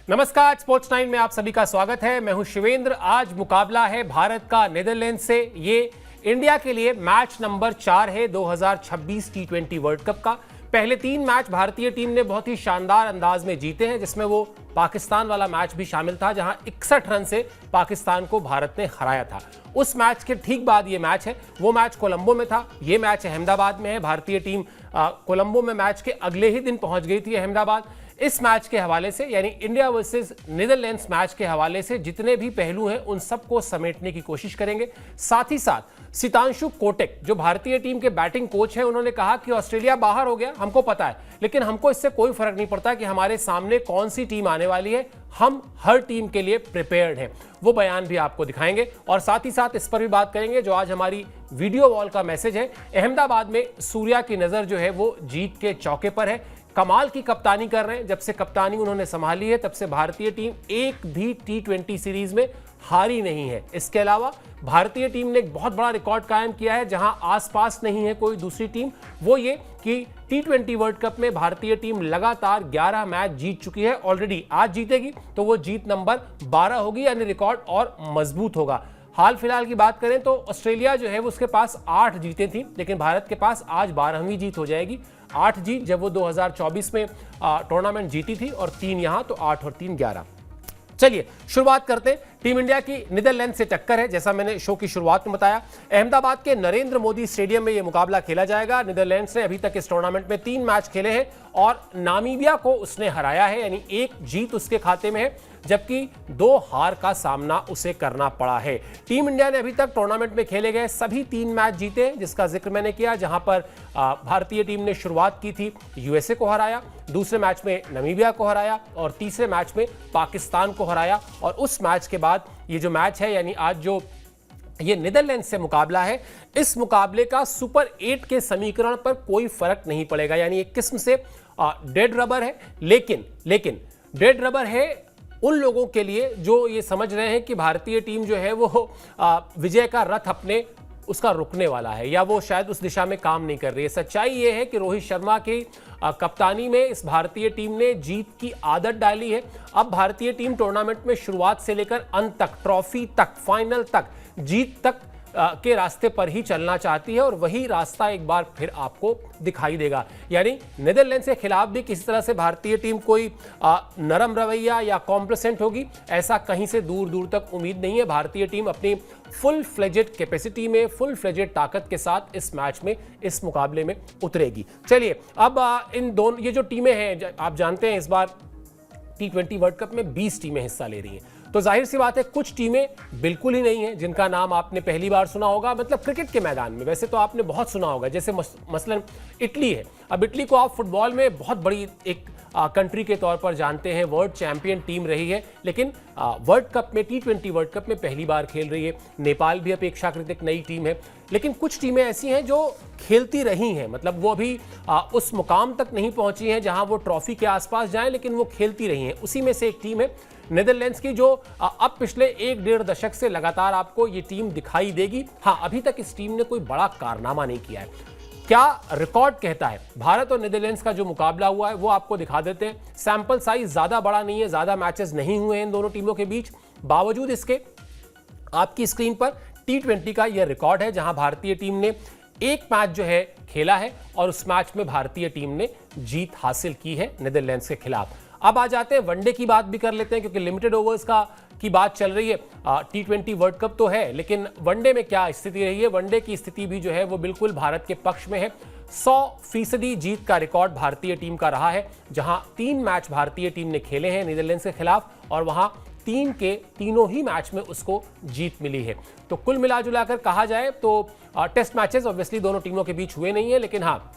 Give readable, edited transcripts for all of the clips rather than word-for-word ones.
नमस्कार, स्पोर्ट्स 9 में आप सभी का स्वागत है। मैं हूं शिवेंद्र। आज मुकाबला है भारत का नीदरलैंड से। ये इंडिया के लिए मैच नंबर 4 है 2026 टी20 वर्ल्ड कप का। पहले 3 मैच भारतीय टीम ने बहुत ही शानदार अंदाज में जीते हैं, जिसमें वो पाकिस्तान वाला मैच भी शामिल था, जहां 61 रन से पाकिस्तान को भारत ने हराया था। उस मैच के ठीक बाद ये मैच है। वो मैच कोलंबो में था, ये मैच अहमदाबाद में है। भारतीय टीम कोलंबो में मैच के अगले ही दिन पहुंच गई थी अहमदाबाद। इस मैच के हवाले से, यानी इंडिया वर्सेस नीदरलैंड्स मैच के हवाले से जितने भी पहलू हैं उन सबको समेटने की कोशिश करेंगे। साथ ही साथ सितांशु कोटेक, जो भारतीय टीम के बैटिंग कोच हैं, उन्होंने कहा कि ऑस्ट्रेलिया बाहर हो गया, हमको पता है, लेकिन हमको इससे कोई फर्क नहीं पड़ता कि हमारे सामने कौन सी टीम आने वाली है, हम हर टीम के लिए प्रिपेयर्ड हैं। वो बयान भी आपको दिखाएंगे और साथ ही साथ इस पर भी बात करेंगे जो आज हमारी वीडियो वॉल का मैसेज है। अहमदाबाद में सूर्या की नजर जो है वो जीत के चौके पर है। कमाल की कप्तानी कर रहे हैं। जब से कप्तानी उन्होंने संभाली है तब से भारतीय टीम एक भी टी20 सीरीज में हारी नहीं है। इसके अलावा भारतीय टीम ने एक बहुत बड़ा रिकॉर्ड कायम किया है, जहां आसपास नहीं है कोई दूसरी टीम। वो ये कि टी20 वर्ल्ड कप में भारतीय टीम लगातार 11 मैच जीत चुकी है। ऑलरेडी आज जीतेगी तो वो जीत नंबर 12 होगी, यानी रिकॉर्ड और मजबूत होगा। हाल फिलहाल की बात करें तो ऑस्ट्रेलिया जो है वो उसके पास 8 जीतें थी, लेकिन भारत के पास आज 12वीं जीत हो जाएगी। 8 जीत जब वो 2024 में टूर्नामेंट जीती थी, और 3 यहां, तो 8 और 3 11। चलिए शुरुआत करते हैं। टीम इंडिया की नीदरलैंड से टक्कर है, जैसा मैंने शो की शुरुआत में बताया। अहमदाबाद के नरेंद्र मोदी स्टेडियम में यह मुकाबला खेला जाएगा। नीदरलैंड्स ने अभी तक इस टूर्नामेंट में 3 मैच खेले हैं और नामीबिया को उसने हराया है, यानी 1 जीत उसके खाते में है, जबकि 2 हार का सामना उसे करना पड़ा है। टीम इंडिया ने अभी तक टूर्नामेंट में खेले गए सभी 3 मैच जीते हैं, जिसका जिक्र मैंने किया, जहां पर भारतीय टीम ने शुरुआत की थी, यूएसए को हराया, दूसरे मैच में नामीबिया को हराया और तीसरे मैच में पाकिस्तान को हराया। और उस मैच के बाद ये जो मैच है, यानी आज जो ये नीदरलैंड से मुकाबला है, इस मुकाबले का सुपर 8 के समीकरण पर कोई फर्क नहीं पड़ेगा। यानी एक किस्म से डेड रबर है, लेकिन डेड रबर है उन लोगों के लिए जो ये समझ रहे हैं कि भारतीय टीम जो है वो विजय का रथ अपने उसका रुकने वाला है, या वो शायद उस दिशा में काम नहीं कर रही है। सच्चाई ये है कि रोहित शर्मा की कप्तानी में इस भारतीय टीम ने जीत की आदत डाली है। अब भारतीय टीम टूर्नामेंट में शुरुआत से लेकर अंत तक, ट्रॉफी तक, फाइनल तक, जीत तक के रास्ते पर ही चलना चाहती है, और वही रास्ता एक बार फिर आपको दिखाई देगा। यानी नीदरलैंड के खिलाफ भी किसी तरह से भारतीय टीम कोई नरम रवैया या कॉम्प्लेसेंट होगी, ऐसा कहीं से दूर दूर तक उम्मीद नहीं है। भारतीय टीम अपनी फुल फ्लेजेड कैपेसिटी में, फुल फ्लेजेड ताकत के साथ इस मैच में, इस मुकाबले में उतरेगी। चलिए अब इन दोनों ये जो टीमें हैं, आप जानते हैं इस बार टी20 वर्ल्ड कप में 20 टीमें हिस्सा ले रही हैं, तो जाहिर सी बात है कुछ टीमें बिल्कुल ही नहीं हैं जिनका नाम आपने पहली बार सुना होगा, मतलब क्रिकेट के मैदान में। वैसे तो आपने बहुत सुना होगा, जैसे मसलन इटली है। अब इटली को आप फुटबॉल में बहुत बड़ी एक कंट्री के तौर पर जानते हैं, वर्ल्ड चैंपियन टीम रही है, लेकिन वर्ल्ड कप में, टी20 वर्ल्ड कप में पहली बार खेल रही है। नेपाल भी अपेक्षाकृत एक नई टीम है, लेकिन कुछ टीमें ऐसी हैं जो खेलती रही हैं, मतलब वो अभी उस मुकाम तक नहीं पहुंची हैं जहां वो ट्रॉफी के आसपास जाएं, लेकिन वो खेलती रही हैं। उसी में से एक टीम है नीदरलैंड्स की, जो अब पिछले 1-1.5 दशक से लगातार आपको ये टीम दिखाई देगी। हाँ, अभी तक इस टीम ने कोई बड़ा कारनामा नहीं किया है। क्या रिकॉर्ड कहता है? भारत और नीदरलैंड्स का जो मुकाबला हुआ है वो आपको दिखा देते हैं। सैंपल साइज ज्यादा बड़ा नहीं है, ज्यादा मैचेस नहीं हुए हैं इन दोनों टीमों के बीच। बावजूद इसके आपकी स्क्रीन पर टी20 का यह रिकॉर्ड है, जहां भारतीय टीम ने 1 मैच जो है खेला है और उस मैच में भारतीय टीम ने जीत हासिल की है नीदरलैंड्स के खिलाफ। अब आ जाते हैं वनडे की बात भी कर लेते हैं, क्योंकि लिमिटेड ओवर्स की बात चल रही है। टी20 वर्ल्ड कप तो है, लेकिन वनडे में क्या स्थिति रही है? वनडे की स्थिति भी जो है वो बिल्कुल भारत के पक्ष में है। 100% जीत का रिकॉर्ड भारतीय टीम का रहा है, जहां 3 मैच भारतीय टीम ने खेले हैं नीदरलैंड्स के खिलाफ, और वहां 3 के तीनों ही मैच में उसको जीत मिली है। तो कुल मिलाजुलाकर कहा जाए तो टेस्ट मैचेस ऑब्वियसली दोनों टीमों के बीच हुए नहीं है, लेकिन हाँ,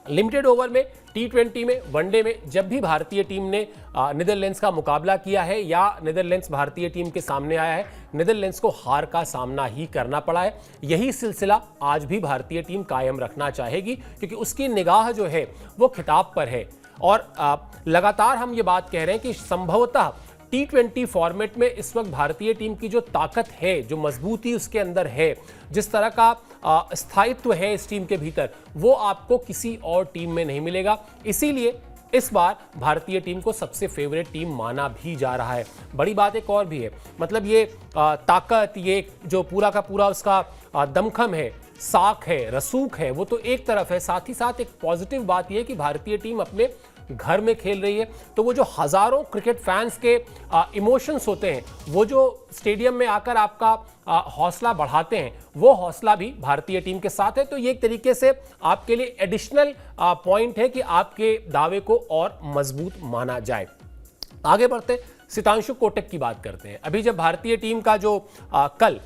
लिमिटेड ओवर में, टी20 में, वनडे में जब भी भारतीय टीम ने नीदरलैंड्स का मुकाबला किया है या नीदरलैंड्स भारतीय टीम के सामने आया है, नीदरलैंड्स को हार का सामना ही करना पड़ा है। यही सिलसिला आज भी भारतीय टीम कायम रखना चाहेगी, क्योंकि उसकी निगाह जो है वो खिताब पर है। और लगातार हम ये बात कह रहे हैं कि संभवतः टी20 फॉर्मेट में इस वक्त भारतीय टीम की जो ताकत है, जो मजबूती उसके अंदर है, जिस तरह का स्थायित्व है इस टीम के भीतर, वो आपको किसी और टीम में नहीं मिलेगा। इसीलिए इस बार भारतीय टीम को सबसे फेवरेट टीम माना भी जा रहा है। बड़ी बात एक और भी है, मतलब ये ताकत, ये जो पूरा का पूरा उसका दमखम है, साख है, रसूख है, वो तो एक तरफ है। साथ ही साथ एक पॉजिटिव बात यह कि भारतीय टीम अपने घर में खेल रही है, तो वो जो हजारों क्रिकेट फैंस के इमोशंस होते हैं, वो जो स्टेडियम में आकर आपका हौसला बढ़ाते हैं, वो हौसला भी भारतीय टीम के साथ है। तो ये एक तरीके से आपके लिए एडिशनल पॉइंट है कि आपके दावे को और मजबूत माना जाए। आगे बढ़ते सितांशु कोटक की बात करते हैं। अभी जब भारतीय टीम का जो कल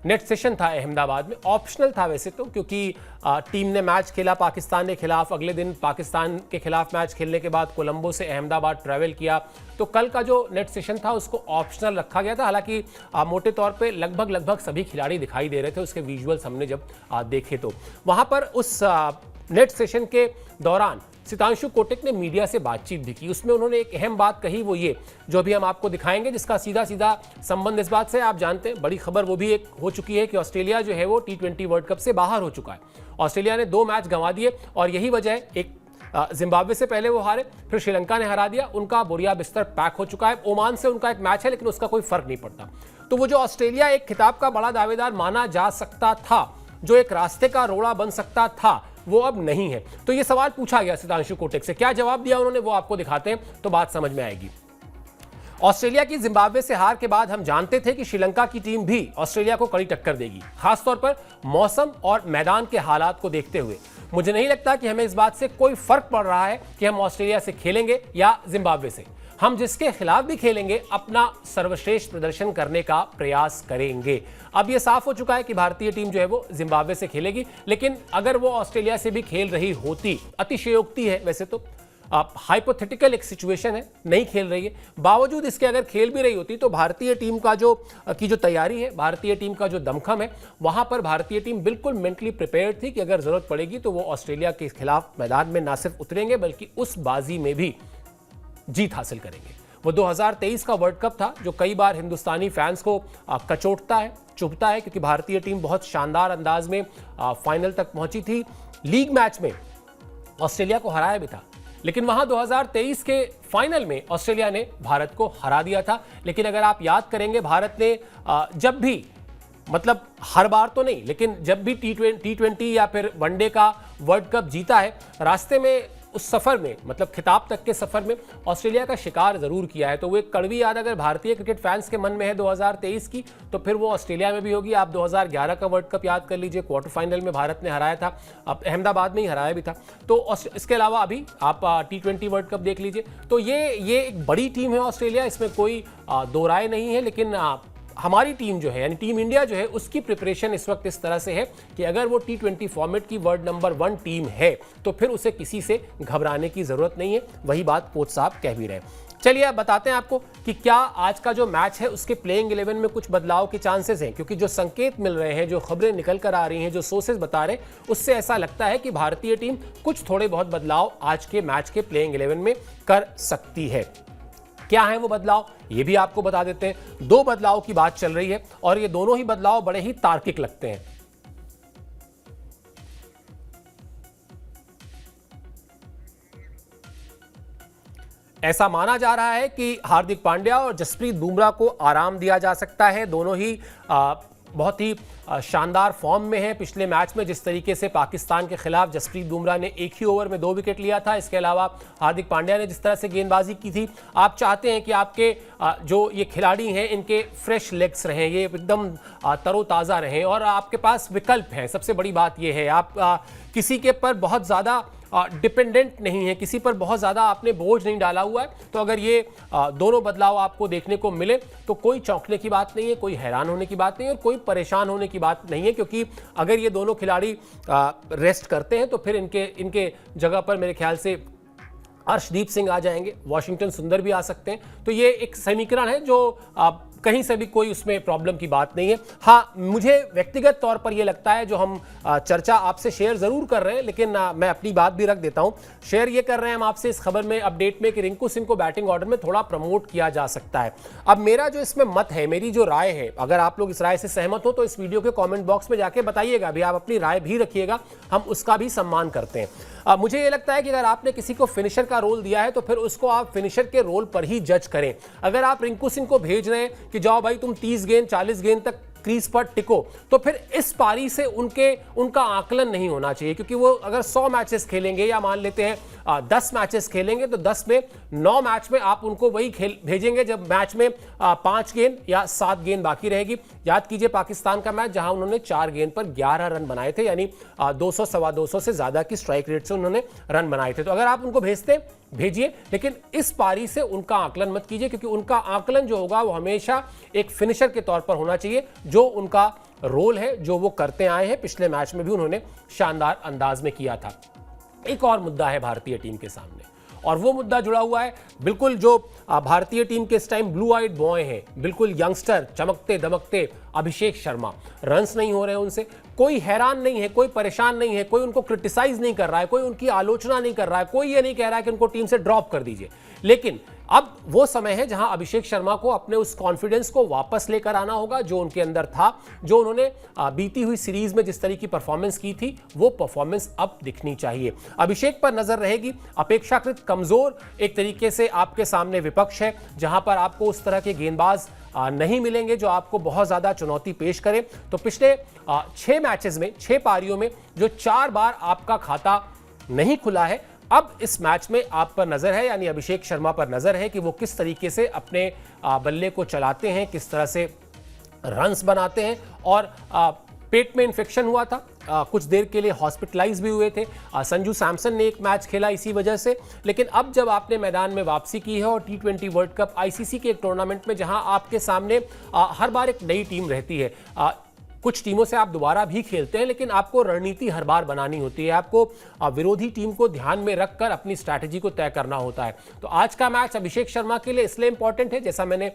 नेट सेशन था अहमदाबाद में, ऑप्शनल था वैसे तो, क्योंकि टीम ने मैच खेला पाकिस्तान के खिलाफ, अगले दिन पाकिस्तान के खिलाफ मैच खेलने के बाद कोलंबो से अहमदाबाद ट्रैवल किया, तो कल का जो नेट सेशन था उसको ऑप्शनल रखा गया था। हालांकि मोटे तौर पे लगभग सभी खिलाड़ी दिखाई दे रहे थे, उसके विजुअल्स हमने जब देखे तो वहां पर उस नेट सेशन के दौरान सितांशु कोटक ने मीडिया से बातचीत भी की। उसमें उन्होंने एक अहम बात कही, वो ये जो अभी हम आपको दिखाएंगे, जिसका सीधा संबंध इस बात से, आप जानते हैं बड़ी खबर वो भी एक हो चुकी है कि ऑस्ट्रेलिया जो है वो T20 वर्ल्ड कप से बाहर हो चुका है। ऑस्ट्रेलिया ने 2 मैच गंवा दिए और यही वजह है, एक जिम्बाब्वे से पहले वो हारे, फिर श्रीलंका ने हरा दिया, उनका बोरिया बिस्तर पैक हो चुका है। ओमान से उनका एक मैच है लेकिन उसका कोई फर्क नहीं पड़ता। तो वो जो ऑस्ट्रेलिया एक खिताब का बड़ा दावेदार माना जा सकता था, जो एक रास्ते का रोड़ा बन सकता था, वो अब नहीं है। तो ये सवाल पूछा गया सितांशु कोटक से, क्या जवाब दिया उन्होंने वो आपको दिखाते हैं तो बात समझ में आएगी। ऑस्ट्रेलिया की जिम्बाब्वे से हार के बाद हम जानते थे कि श्रीलंका की टीम भी ऑस्ट्रेलिया को कड़ी टक्कर देगी, खासतौर पर मौसम और मैदान के हालात को देखते हुए। मुझे नहीं लगता कि हमें इस बात से कोई फर्क पड़ रहा है कि हम ऑस्ट्रेलिया से खेलेंगे या जिम्बाब्वे से। हम जिसके खिलाफ भी खेलेंगे अपना सर्वश्रेष्ठ प्रदर्शन करने का प्रयास करेंगे। अब यह साफ हो चुका है कि भारतीय टीम जो है वो जिम्बाब्वे से खेलेगी, लेकिन अगर वो ऑस्ट्रेलिया से भी खेल रही होती, अतिशयोक्ति है वैसे तो, हाइपोथेटिकल एक सिचुएशन है, नहीं खेल रही है, बावजूद इसके अगर खेल भी रही होती तो भारतीय टीम का जो तैयारी है, भारतीय टीम का जो दमखम है, वहां पर भारतीय टीम बिल्कुल मेंटली प्रिपेयर्ड थी कि अगर जरूरत पड़ेगी तो वो ऑस्ट्रेलिया के खिलाफ मैदान में ना सिर्फ उतरेंगे बल्कि उस बाजी में भी जीत हासिल करेंगे। वो 2023 का वर्ल्ड कप था जो कई बार हिंदुस्तानी फैंस को कचोटता है, चुभता है, क्योंकि भारतीय टीम बहुत शानदार अंदाज में फाइनल तक पहुंची थी। लीग मैच में ऑस्ट्रेलिया को हराया भी था, लेकिन वहां 2023 के फाइनल में ऑस्ट्रेलिया ने भारत को हरा दिया था। लेकिन अगर आप याद करेंगे, भारत ने जब भी, मतलब हर बार तो नहीं, लेकिन जब भी T20 या फिर वनडे का वर्ल्ड कप जीता है, रास्ते में उस सफर में, मतलब खिताब तक के सफर में ऑस्ट्रेलिया का शिकार जरूर किया है। तो वो एक कड़वी याद अगर भारतीय क्रिकेट फैंस के मन में है 2023 की, तो फिर वो ऑस्ट्रेलिया में भी होगी। आप 2011 का वर्ल्ड कप याद कर लीजिए, क्वार्टर फाइनल में भारत ने हराया था, अब अहमदाबाद में ही हराया भी था। तो इसके अलावा अभी आप T20 वर्ल्ड कप देख लीजिए। तो ये एक बड़ी टीम है ऑस्ट्रेलिया, इसमें कोई दो राय नहीं है। लेकिन हमारी टीम जो है, यानी टीम इंडिया जो है, उसकी प्रिपरेशन इस वक्त इस तरह से है कि अगर वो T20 फॉर्मेट की वर्ल्ड नंबर 1 टीम है तो फिर उसे किसी से घबराने की जरूरत नहीं है। वही बात कोच साहब कह भी रहे हैं। चलिए अब बताते हैं आपको कि क्या आज का जो मैच है उसके प्लेइंग 11 में कुछ बदलाव के चांसेस हैं, क्योंकि जो संकेत मिल रहे हैं, जो खबरें निकल कर आ रही हैं, जो सोर्सेज बता रहे हैं, उससे ऐसा लगता है कि भारतीय टीम कुछ थोड़े बहुत बदलाव आज के मैच के प्लेइंग 11 में कर सकती है। क्या है वो बदलाव, ये भी आपको बता देते हैं। 2 बदलाव की बात चल रही है और ये दोनों ही बदलाव बड़े ही तार्किक लगते हैं। ऐसा माना जा रहा है कि हार्दिक पांड्या और जसप्रीत बुमराह को आराम दिया जा सकता है। दोनों ही बहुत ही शानदार फॉर्म में है। पिछले मैच में जिस तरीके से पाकिस्तान के खिलाफ जसप्रीत बुमराह ने एक ही ओवर में 2 विकेट लिया था, इसके अलावा हार्दिक पांड्या ने जिस तरह से गेंदबाजी की थी, आप चाहते हैं कि आपके जो ये खिलाड़ी हैं इनके फ्रेश लेग्स रहें, ये एकदम तरोताज़ा रहें और आपके पास विकल्प हैं। सबसे बड़ी बात ये है, आप किसी के पर बहुत ज़्यादा डिपेंडेंट नहीं है, किसी पर बहुत ज़्यादा आपने बोझ नहीं डाला हुआ है। तो अगर ये दोनों बदलाव आपको देखने को मिले तो कोई चौंकने की बात नहीं है, कोई हैरान होने की बात नहीं है और कोई परेशान होने की बात नहीं है, क्योंकि अगर ये दोनों खिलाड़ी रेस्ट करते हैं तो फिर इनके जगह पर मेरे ख्याल से अर्शदीप सिंह आ जाएंगे, वाशिंगटन सुंदर भी आ सकते हैं। तो ये एक समीकरण है जो कहीं से भी कोई उसमें प्रॉब्लम की बात नहीं है। हाँ, मुझे व्यक्तिगत तौर पर यह लगता है, जो हम चर्चा आपसे शेयर जरूर कर रहे हैं, लेकिन मैं अपनी बात भी रख देता हूं। शेयर ये कर रहे हैं हम आपसे इस खबर में, अपडेट में, कि रिंकू सिंह को बैटिंग ऑर्डर में थोड़ा प्रमोट किया जा सकता है। अब मेरा जो इसमें मत है, मेरी जो राय है, अगर आप लोग इस राय से सहमत हो तो इस वीडियो के कॉमेंट बॉक्स में जाके बताइएगा भी, आप अपनी राय भी रखिएगा, हम उसका भी सम्मान करते हैं। मुझे ये लगता है कि अगर आपने किसी को फिनिशर का रोल दिया है तो फिर उसको आप फिनिशर के रोल पर ही जज करें। अगर आप रिंकू सिंह को भेज रहे हैं कि जाओ भाई तुम 30 गेंद 40 गेंद तक क्रीज पर टिको, तो फिर इस पारी से उनका आकलन नहीं होना चाहिए, क्योंकि वो अगर 100 मैचेस खेलेंगे या मान लेते हैं 10 मैचेस खेलेंगे तो 10 में 9 मैच में आप उनको वही भेजेंगे जब मैच में 5 गेंद या 7 गेंद बाकी रहेगी। याद कीजिए पाकिस्तान का मैच, जहां उन्होंने 4 गेंद पर 11 रन बनाए थे, यानी 200 सवा 200 से ज्यादा की स्ट्राइक रेट से उन्होंने रन बनाए थे। तो अगर आप उनको भेजते भेजिए, लेकिन इस पारी से उनका आकलन मत कीजिए, क्योंकि उनका आकलन जो होगा वो हमेशा एक फिनिशर के तौर पर होना चाहिए, जो उनका रोल है, जो वो करते आए हैं। पिछले मैच में भी उन्होंने शानदार अंदाज में किया था। एक और मुद्दा है भारतीय टीम के सामने, और वो मुद्दा जुड़ा हुआ है बिल्कुल जो भारतीय टीम के इस टाइम ब्लू आइड बॉय हैं, बिल्कुल यंगस्टर, चमकते दमकते अभिषेक शर्मा। रन्स नहीं हो रहे हैं उनसे, कोई हैरान नहीं है, कोई परेशान नहीं है, कोई उनको क्रिटिसाइज नहीं कर रहा है, कोई उनकी आलोचना नहीं कर रहा है, कोई ये नहीं कह रहा है कि उनको टीम से ड्रॉप कर दीजिए। लेकिन अब वो समय है जहां अभिषेक शर्मा को अपने उस कॉन्फिडेंस को वापस लेकर आना होगा जो उनके अंदर था, जो उन्होंने बीती हुई सीरीज में जिस तरह की परफॉर्मेंस की थी, वो परफॉर्मेंस अब दिखनी चाहिए। अभिषेक पर नजर रहेगी। अपेक्षाकृत कमजोर एक तरीके से आपके सामने विपक्ष है, जहां पर आपको उस तरह के गेंदबाज नहीं मिलेंगे जो आपको बहुत ज्यादा चुनौती पेश करें। तो पिछले 6 मैचेस में, 6 पारियों में जो 4 बार आपका खाता नहीं खुला है, अब इस मैच में आप पर नजर है, यानी अभिषेक शर्मा पर नजर है कि वो किस तरीके से अपने बल्ले को चलाते हैं, किस तरह से रन्स बनाते हैं। और पेट में इन्फेक्शन हुआ था, कुछ देर के लिए हॉस्पिटलाइज भी हुए थे। संजू सैमसन ने एक मैच खेला इसी वजह से, लेकिन अब जब आपने मैदान में वापसी की है और T20 वर्ल्ड कप आईसीसी के एक टूर्नामेंट में, जहां आपके सामने हर बार एक नई टीम रहती है, कुछ टीमों से आप दोबारा भी खेलते हैं, लेकिन आपको रणनीति हर बार बनानी होती है, आपको विरोधी टीम को ध्यान में रखकर अपनी स्ट्रैटेजी को तय करना होता है। तो आज का मैच अभिषेक शर्मा के लिए इसलिए इंपॉर्टेंट है, जैसा मैंने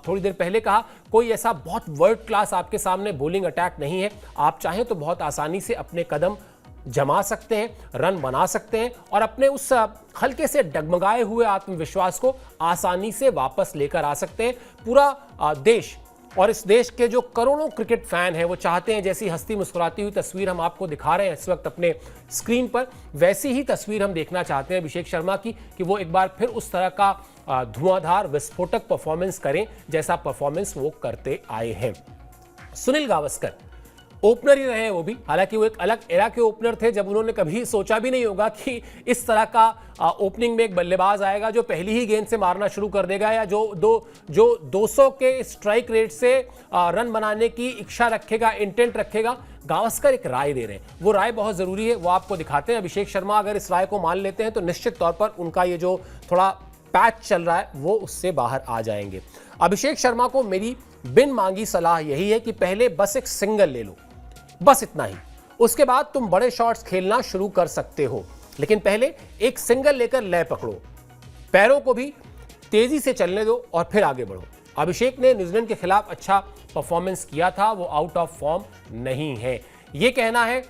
थोड़ी देर पहले कहा, कोई ऐसा बहुत वर्ल्ड क्लास आपके सामने बॉलिंग अटैक नहीं है। आप चाहें तो बहुत आसानी से अपने कदम जमा सकते हैं, रन बना सकते हैं और अपने उस हल्के से डगमगाए हुए आत्मविश्वास को आसानी से वापस लेकर आ सकते हैं। पूरा देश और इस देश के जो करोड़ों क्रिकेट फैन हैं, वो चाहते हैं जैसी हंसती मुस्कुराती हुई तस्वीर हम आपको दिखा रहे हैं इस वक्त अपने स्क्रीन पर, वैसी ही तस्वीर हम देखना चाहते हैं अभिषेक शर्मा की, कि वो एक बार फिर उस तरह का धुआंधार विस्फोटक परफॉर्मेंस करें जैसा परफॉर्मेंस वो करते आए हैं। सुनील गावस्कर ओपनर ही रहे हैं वो भी, हालांकि वो एक अलग एरा के ओपनर थे, जब उन्होंने कभी सोचा भी नहीं होगा कि इस तरह का ओपनिंग में एक बल्लेबाज आएगा जो पहली ही गेंद से मारना शुरू कर देगा, या जो 200 के स्ट्राइक रेट से रन बनाने की इच्छा रखेगा, इंटेंट रखेगा। गावस्कर एक राय दे रहे हैं, वो राय बहुत जरूरी है, वो आपको दिखाते हैं। अभिषेक शर्मा अगर इस राय को मान लेते हैं तो निश्चित तौर पर उनका ये जो थोड़ा पैच चल रहा है वो उससे बाहर आ जाएंगे। अभिषेक शर्मा को मेरी बिन मांगी सलाह यही है कि पहले बस एक सिंगल ले लो, बस इतना ही। उसके बाद तुम बड़े शॉट्स खेलना शुरू कर सकते हो, लेकिन पहले एक सिंगल लेकर लय पकड़ो, पैरों को भी तेजी से चलने दो और फिर आगे बढ़ो। अभिषेक ने न्यूजीलैंड के खिलाफ अच्छा परफॉर्मेंस किया था, वो आउट ऑफ फॉर्म नहीं है। ये कहना है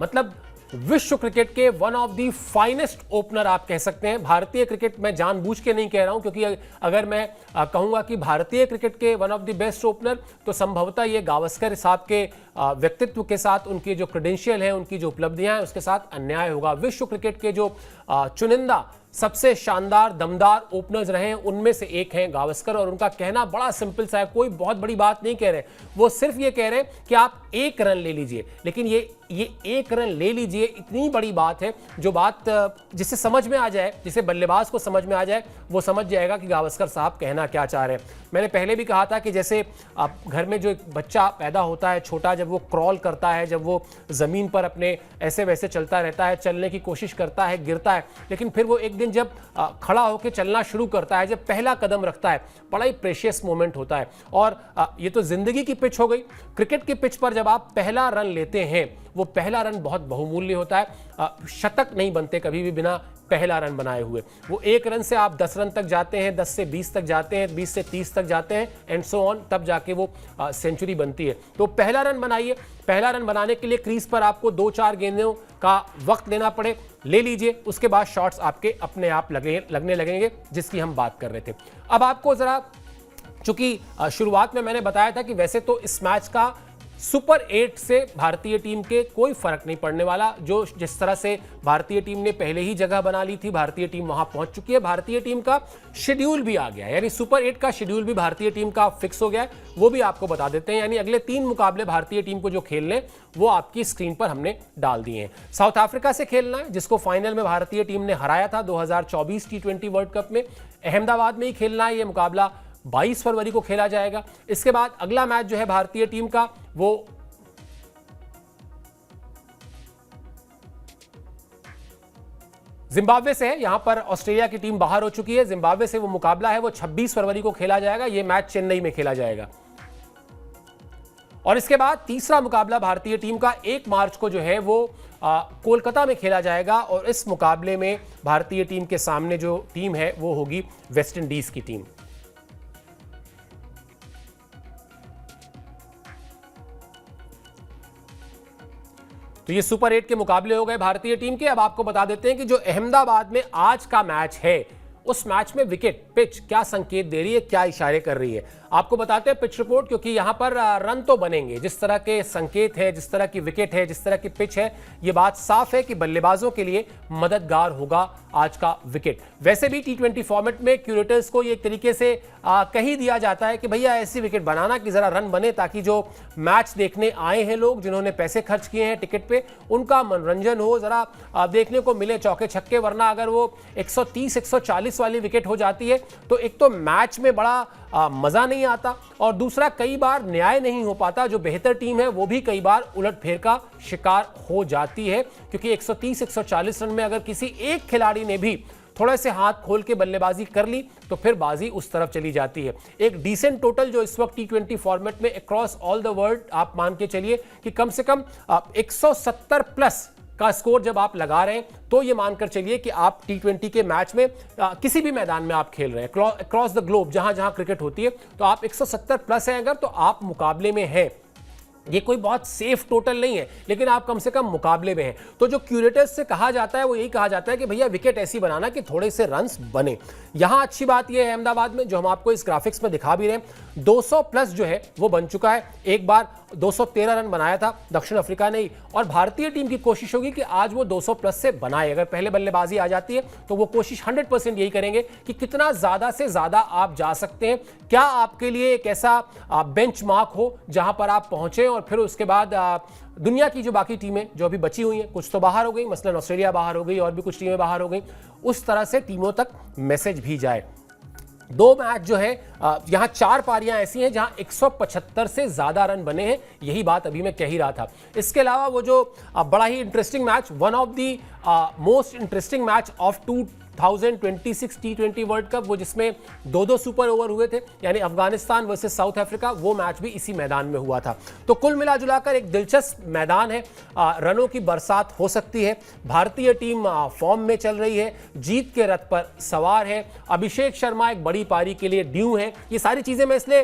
मतलब विश्व क्रिकेट के one of the finest opener आप कह सकते हैं। भारतीय क्रिकेट में जानबूझ के नहीं कह रहा हूं, क्योंकि अगर मैं कहूंगा कि भारतीय क्रिकेट के one of the best opener, तो संभवतः ये गावस्कर साहब के व्यक्तित्व के साथ, उनके जो क्रेडेंशियल हैं, उनकी जो उपलब्धियां हैं, उसके साथ अन्याय होगा। विश्व क्रिकेट के जो चुनिंदा सबसे शानदार दमदार ओपनर्स रहे हैं उनमें से एक हैं गावस्कर, और उनका कहना बड़ा सिंपल सा है, कोई बहुत बड़ी बात नहीं कह रहे, वो सिर्फ ये कह रहे हैं कि आप 1 रन ले लीजिए। लेकिन ये 1 रन ले लीजिए इतनी बड़ी बात है, जो बात जिसे समझ में आ जाए, जिसे बल्लेबाज को समझ में आ जाए, वो समझ जाएगा कि गावस्कर साहब कहना क्या चाह रहे हैं। मैंने पहले भी कहा था कि जैसे घर में जो एक बच्चा पैदा होता है छोटा, जब वो क्रॉल करता है, जब वो जमीन पर अपने ऐसे वैसे चलता रहता है, चलने की कोशिश करता है, गिरता है, लेकिन फिर वो एक दिन लेकिन जब खड़ा होकर चलना शुरू करता है, जब पहला कदम रखता है, बड़ा ही प्रेशियस मोमेंट होता है। और ये तो जिंदगी की पिच हो गई। क्रिकेट की पिच पर जब आप पहला रन लेते हैं, वो पहला रन बहुत बहुमूल्य होता है। शतक नहीं बनते कभी भी बिना पहला रन बनाए हुए। वो एक रन से आप 10 रन तक जाते हैं, 10 से 20 तक जाते हैं, 20 से 30 तक जाते हैं, एंड सो ऑन, तब जाके वो सेंचुरी बनती है। तो पहला रन बनाइए। पहला रन बनाने के लिए क्रीज पर आपको 2-4 गेंदों का वक्त लेना पड़े, ले लीजिए। उसके बाद शॉट्स आपके अपने आप लगने लगेंगे, जिसकी हम बात कर रहे थे। अब आपको जरा, चूंकि शुरुआत में मैंने बताया था कि वैसे तो इस मैच का सुपर 8 से भारतीय टीम के कोई फर्क नहीं पड़ने वाला। जो जिस तरह से भारतीय टीम ने पहले ही जगह बना ली थी, भारतीय टीम वहां पहुंच चुकी है। भारतीय टीम का शेड्यूल भी आ गया है, यानी सुपर 8 का शेड्यूल भी भारतीय टीम का फिक्स हो गया है। वो भी आपको बता देते हैं। यानी अगले 3 मुकाबले भारतीय टीम को जो खेलने, वो आपकी स्क्रीन पर हमने डाल दिए हैं। साउथ अफ्रीका से खेलना है, जिसको फाइनल में भारतीय टीम ने हराया था 2024 T20 वर्ल्ड कप में। अहमदाबाद में ही खेलना है। ये मुकाबला 22 फरवरी को खेला जाएगा। इसके बाद अगला मैच जो है भारतीय टीम का, वो जिम्बाब्वे से है। यहां पर ऑस्ट्रेलिया की टीम बाहर हो चुकी है। जिम्बाब्वे से वो मुकाबला है, वो 26 फरवरी को खेला जाएगा। ये मैच चेन्नई में खेला जाएगा। और इसके बाद तीसरा मुकाबला भारतीय टीम का 1 मार्च को जो है वो कोलकाता में खेला जाएगा। और इस मुकाबले में भारतीय टीम के सामने जो टीम है वो होगी वेस्ट इंडीज की टीम। तो ये सुपर 8 के मुकाबले हो गए भारतीय टीम के। अब आपको बता देते हैं कि जो अहमदाबाद में आज का मैच है, उस मैच में विकेट पिच क्या संकेत दे रही है, क्या इशारे कर रही है, आपको बताते हैं पिच रिपोर्ट। क्योंकि यहां पर रन तो बनेंगे, जिस तरह के संकेत है, जिस तरह की विकेट है, जिस तरह की पिच है, ये बात साफ है कि बल्लेबाजों के लिए मददगार होगा आज का विकेट। वैसे भी T20 फॉर्मेट में क्यूरेटर्स को ये एक तरीके से कही दिया जाता है कि भैया ऐसी विकेट बनाना कि जरा रन बने, ताकि जो मैच देखने आए हैं लोग, जिन्होंने पैसे खर्च किए हैं टिकट पे, उनका मनोरंजन हो, जरा देखने को मिले चौके छक्के। वरना अगर वो 130-140 वाली विकेट हो जाती है तो एक तो मैच में बड़ा मजा नहीं आता, और दूसरा कई बार न्याय नहीं हो पाता। जो बेहतर टीम है वो भी कई बार उलटफेर का शिकार हो जाती है। क्योंकि 130-140 रन में अगर किसी एक खिलाड़ी ने भी थोड़े से हाथ खोल के बल्लेबाजी कर ली तो फिर बाजी उस तरफ चली जाती है। एक डिसेंट टोटल जो इस वक्त T20 फॉर्मेट में अक्रॉस ऑल द वर्ल्ड आप मान के चलिए कि कम से कम 170 प्लस का स्कोर जब आप लगा रहे हैं, तो ये मानकर चलिए कि आप T20 के मैच में किसी भी मैदान में आप खेल रहे हैं, अक्रॉस द ग्लोब जहां जहां क्रिकेट होती है, तो आप 170 प्लस हैं अगर, तो आप मुकाबले में हैं। ये कोई बहुत सेफ टोटल नहीं है, लेकिन आप कम से कम मुकाबले में हैं। तो जो क्यूरेटर्स से कहा जाता है वो यही कहा जाता है कि भैया विकेट ऐसी बनाना कि थोड़े से रन्स बने। यहां अच्छी बात यह है अहमदाबाद में, जो हम आपको इस ग्राफिक्स में दिखा भी रहे हैं, 200 प्लस जो है वो बन चुका है। एक बार 213 रन बनाया था दक्षिण अफ्रीका ने ही, और भारतीय टीम की कोशिश होगी कि आज वो 200 प्लस से बनाए। अगर पहले बल्लेबाजी आ जाती है तो वो कोशिश 100% यही करेंगे कि कितना ज्यादा से ज्यादा आप जा सकते हैं। क्या आपके लिए एक ऐसा बेंचमार्क हो जहां पर आप पहुंचे, और फिर उसके बाद दुनिया की जो बाकी टीमें जो अभी बची हुई हैं, कुछ तो बाहर हो गई, मसलन ऑस्ट्रेलिया बाहर हो गई और भी कुछ टीमें बाहर हो गई, उस तरह से टीमों तक मैसेज भी जाए। 2 मैच जो है, यहां 4 पारियां ऐसी हैं जहां 175 से ज्यादा रन बने हैं। यही बात अभी मैं कह ही रहा था। इसके अलावा वो जो बड़ा ही interesting match, one of the most interesting match of 2026 T20 world cup, वो जिसमें 2-2 सुपर ओवर हुए थे, यानी अफगानिस्तान वर्सेस साउथ अफ्रीका, वो मैच भी इसी मैदान में हुआ था। तो कुल मिला जुलाकर एक दिलचस्प मैदान है। रनों की बरसात हो सकती है। भारतीय टीम फॉर्म में चल रही है, जीत के रथ पर सवार है। अभिषेक शर्मा एक बड़ी पारी के लिए ड्यू है। ये सारी चीजें मैं इसलिए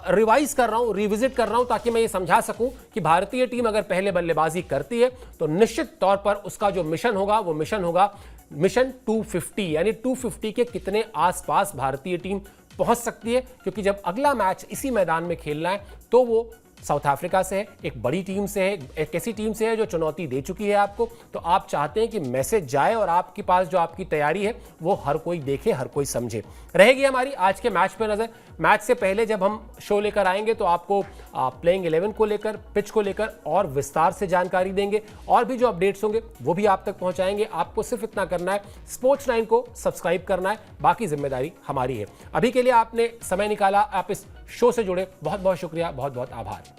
रिवाइज कर रहा हूं, रिविजिट कर रहा हूं, ताकि मैं ये समझा सकूं कि भारतीय टीम अगर पहले बल्लेबाजी करती है तो निश्चित तौर पर उसका जो मिशन होगा वो मिशन होगा मिशन 250, यानी 250 के कितने आसपास भारतीय टीम पहुंच सकती है। क्योंकि जब अगला मैच इसी मैदान में खेलना है तो वो साउथ अफ्रीका से है, एक बड़ी टीम से है, एक ऐसी टीम से है जो चुनौती दे चुकी है आपको। तो आप चाहते हैं कि मैसेज जाए और आपके पास जो आपकी तैयारी है वो हर कोई देखे, हर कोई समझे। रहेगी हमारी आज के मैच पे नजर। मैच से पहले जब हम शो लेकर आएंगे तो आपको प्लेइंग 11 को लेकर, पिच को लेकर और विस्तार से जानकारी देंगे, और भी जो अपडेट्स होंगे वो भी आप तक पहुंचाएंगे। आपको सिर्फ इतना करना है, स्पोर्ट्स 9 को सब्सक्राइब करना है, बाकी जिम्मेदारी हमारी है। अभी के लिए आपने समय निकाला, आप इस शो से जुड़े, बहुत बहुत शुक्रिया, बहुत बहुत आभार।